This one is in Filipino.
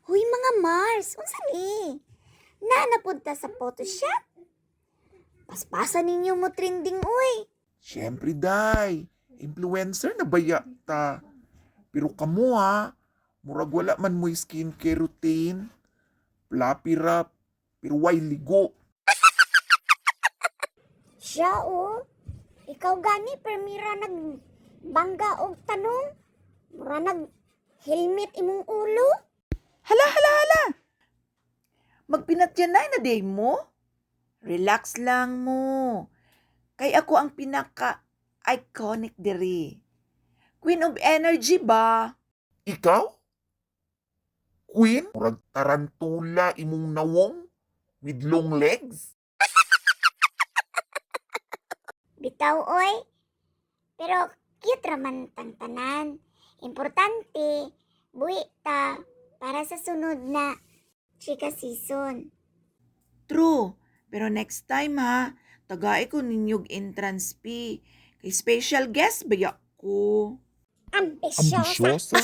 Huy mga Mars, unsa ni? Napunta sa Photoshop? Paspasan ninyo mo trending uy. Siyempre, day. Influencer na baya ta. Pero kamo ha, murag wala man mo skincare routine. Fluffy wrap, pero why ligo? Siya o. Ikaw gani permira nagbangga og tanong. Mura nag helmet imong ulo. Hala! Magpinatyanay na day mo? Relax lang mo. Kay ako ang pinaka-iconic diri. Queen of Energy ba? Ikaw? Queen? Murag tarantula imong nawong with long legs? Bitaw oy. Pero cute raman tang tanan. Importante, buhi ta para sa sunod na chika season. True. Pero next time ha, tagay ko ninyog entrance fee. Kay special guest ba ko? Ambisyosa. Ambisyosa?